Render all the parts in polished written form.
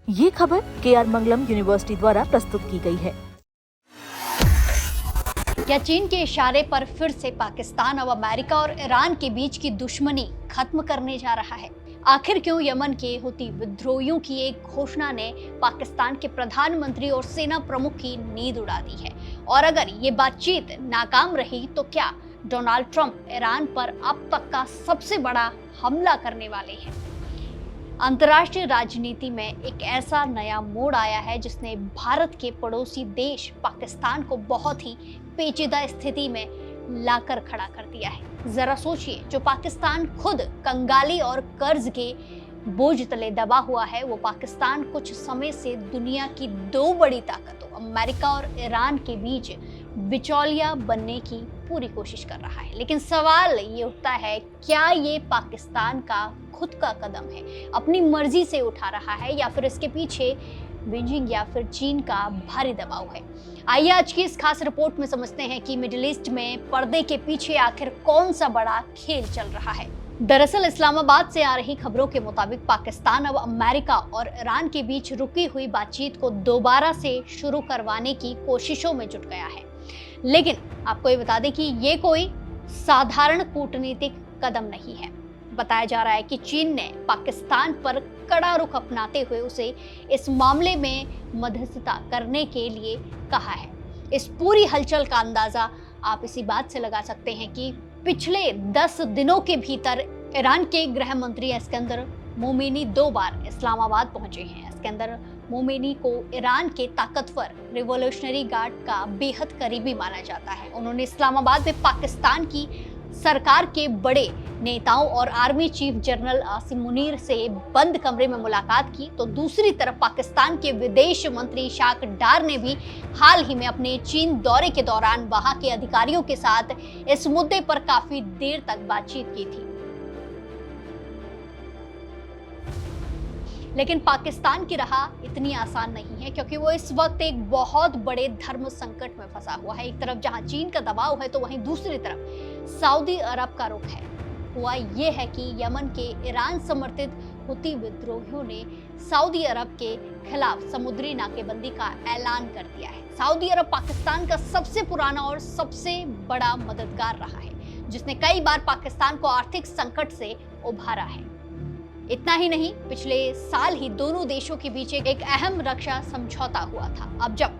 ये खबर KR मंगलम university द्वारा प्रस्तुत की गई है। क्या चीन के इशारे पर फिर से पाकिस्तान अब अमेरिका और ईरान के बीच की दुश्मनी खत्म करने जा रहा है? आखिर क्यों यमन के हुती विद्रोहियों की एक घोषणा ने पाकिस्तान के प्रधानमंत्री और सेना प्रमुख की नींद उड़ा दी है? और अगर ये बातचीत नाकाम रही तो क्या डोनाल्ड ट्रंप ईरान पर अब तक का सबसे बड़ा हमला करने वाले हैं? अंतर्राष्ट्रीय राजनीति में एक ऐसा नया मोड़ आया है जिसने भारत के पड़ोसी देश पाकिस्तान को बहुत ही पेचीदा स्थिति में लाकर खड़ा कर दिया है। जरा सोचिए, जो पाकिस्तान खुद कंगाली और कर्ज के बोझ तले दबा हुआ है, वो पाकिस्तान कुछ समय से दुनिया की दो बड़ी ताकतों अमेरिका और ईरान के बीच बिचौलिया बनने की पूरी कोशिश कर रहा है। लेकिन सवाल ये उठता है, क्या ये पाकिस्तान का खुद का कदम है, अपनी मर्जी से उठा रहा है, या फिर इसके पीछे बीजिंग या फिर चीन का भारी दबाव है? आइए आज की इस खास रिपोर्ट में समझते हैं कि मिडिल ईस्ट में पर्दे के पीछे आखिर कौन सा बड़ा खेल चल रहा है। दरअसल इस्लामाबाद से आ रही खबरों के मुताबिक पाकिस्तान अब अमेरिका और ईरान के बीच रुकी हुई बातचीत को दोबारा से शुरू करवाने की कोशिशों में जुट गया है। लेकिन आपको ये बता दें कि ये कोई साधारण कूटनीतिक कदम नहीं है। बताया जा रहा है कि चीन ने पाकिस्तान पर कड़ा रुख अपनाते हुए उसे इस मामले में मध्यस्थता करने के लिए कहा है। इस पूरी हलचल का अंदाजा आप इसी बात से लगा सकते हैं कि पिछले 10 दिनों के भीतर ईरान के गृह मंत्री इस्कंदर मोमेनी 2 बार इस्लामाबाद पहुंचे हैं। इस्कंदर मोमेनी को ईरान के ताकतवर रिवॉल्यूशनरी गार्ड का बेहद करीबी माना जाता है। उन्होंने इस्लामाबाद में पाकिस्तान की सरकार के बड़े नेताओं और army chief general Asim Munir से बंद कमरे में मुलाकात की। तो दूसरी तरफ पाकिस्तान के विदेश मंत्री इशाक डार ने भी हाल ही में अपने चीन दौरे के दौरान वहां के अधिकारियों के साथ इस मुद्दे पर काफी देर तक बातचीत की थी। लेकिन पाकिस्तान की राह इतनी आसान नहीं है, क्योंकि वो इस वक्त एक बहुत बड़े धर्म संकट में फंसा हुआ है। एक तरफ जहां चीन का दबाव है, तो वहीं दूसरी तरफ सऊदी अरब का रुख है। हुआ ये है कि यमन के ईरान समर्थित हुती विद्रोहियों ने सऊदी अरब के खिलाफ समुद्री नाकेबंदी का ऐलान कर दिया है। सऊदी अरब पाकिस्तान का सबसे पुराना और सबसे बड़ा मददगार रहा है, जिसने कई बार पाकिस्तान को आर्थिक संकट से उभारा है। इतना ही नहीं, पिछले साल ही दोनों देशों के बीच एक अहम रक्षा समझौता हुआ था। अब जब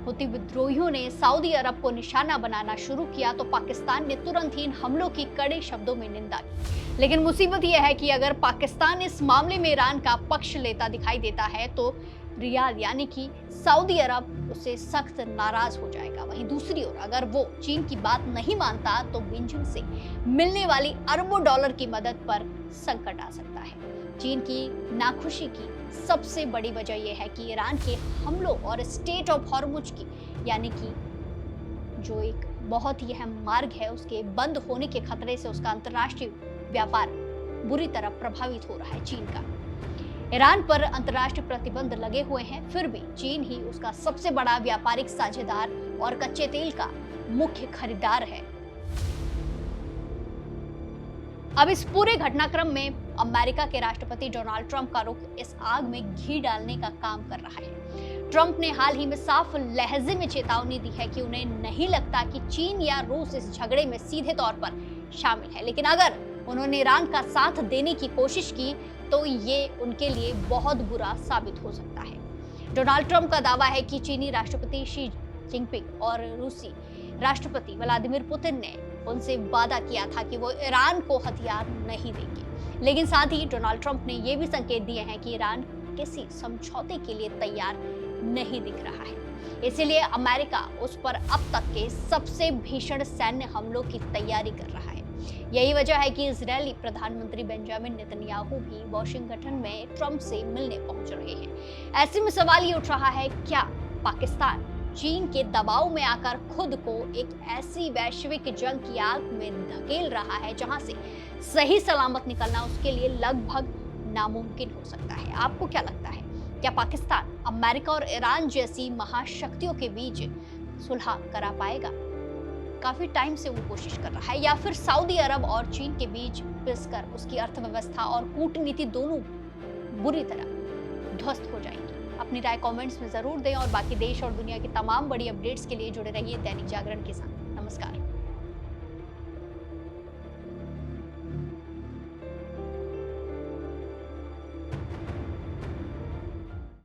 हुती विद्रोहियों ने सऊदी अरब को निशाना बनाना शुरू किया, तो पाकिस्तान ने तुरंत ही इन हमलों की कड़े शब्दों में निंदा की। लेकिन मुसीबत यह है कि अगर पाकिस्तान इस मामले में ईरान का पक्ष लेता दिखाई देता है, तो रियाद यानी कि सऊदी अरब उससे सख्त नाराज हो जाएगा। वहीं दूसरी ओर अगर वो चीन की बात नहीं मानता, तो बीजिंग से मिलने वाली अरबों डॉलर की मदद पर संकट आ सकता है। चीन की नाखुशी की सबसे बड़ी वजह यह है कि ईरान के हमलों और स्टेट ऑफ हॉर्मुज की यानी कि जो एक बहुत ही अहम मार्ग है, उसके बंद होने के खतरे से उसका अंतर्राष्ट्रीय व्यापार बुरी तरह प्रभावित हो रहा है। चीन का ईरान पर अंतर्राष्ट्रीय प्रतिबंध लगे हुए हैं, फिर भी चीन ही उसका सबसे बड़ा व्यापारिक साझेदार और कच्चे तेल का मुख्य खरीदार है। अब इस पूरे घटनाक्रम में अमेरिका के राष्ट्रपति डोनाल्ड ट्रंप का रुख इस आग में घी डालने का काम कर रहा है। ट्रंप ने हाल ही में साफ लहजे में चेतावनी दी है कि उन्हें नहीं लगता कि चीन या रूस इस झगड़े में सीधे तौर पर शामिल है, लेकिन अगर उन्होंने ईरान का साथ देने की कोशिश की तो ये उनके लिए बहुत बुरा साबित हो सकता है। डोनाल्ड ट्रंप का दावा है कि चीनी राष्ट्रपति शी जिनपिंग और रूसी राष्ट्रपति व्लादिमीर पुतिन ने उनसे वादा किया था कि वो ईरान को हथियार नहीं देंगे। लेकिन साथ ही डोनाल्ड ट्रंप ने ये भी संकेत दिए हैं कि ईरान किसी समझौते के लिए तैयार नहीं दिख रहा है। इसलिए अमेरिका उस पर अब तक के सबसे भीषण सैन्य हमलों की तैयारी कर रहा है। यही वजह है कि इजरायली प्रधानमंत्री बेंजामिन नेतन्याहू भी वॉशिंगटन में ट्रंप से मिलने पहुंच रहे हैं। ऐसे में सवाल ये उठ रहा है, क्या पाकिस्तान चीन के दबाव में आकर खुद को एक ऐसी वैश्विक जंग की आग में धकेल रहा है जहां से सही सलामत निकलना उसके लिए लगभग नामुमकिन हो सकता है? आपको क्या लगता है, क्या पाकिस्तान अमेरिका और ईरान जैसी महाशक्तियों के बीच सुलह करा पाएगा? काफी टाइम से वो कोशिश कर रहा है, या फिर सऊदी अरब और चीन के बीच पिसकर उसकी अर्थव्यवस्था और कूटनीति दोनों बुरी तरह ध्वस्त हो जाएंगी। अपनी राय कमेंट्स में जरूर दें और बाकी देश और दुनिया की तमाम बड़ी अपडेट्स के लिए जुड़े रहिए दैनिक जागरण के साथ। नमस्कार।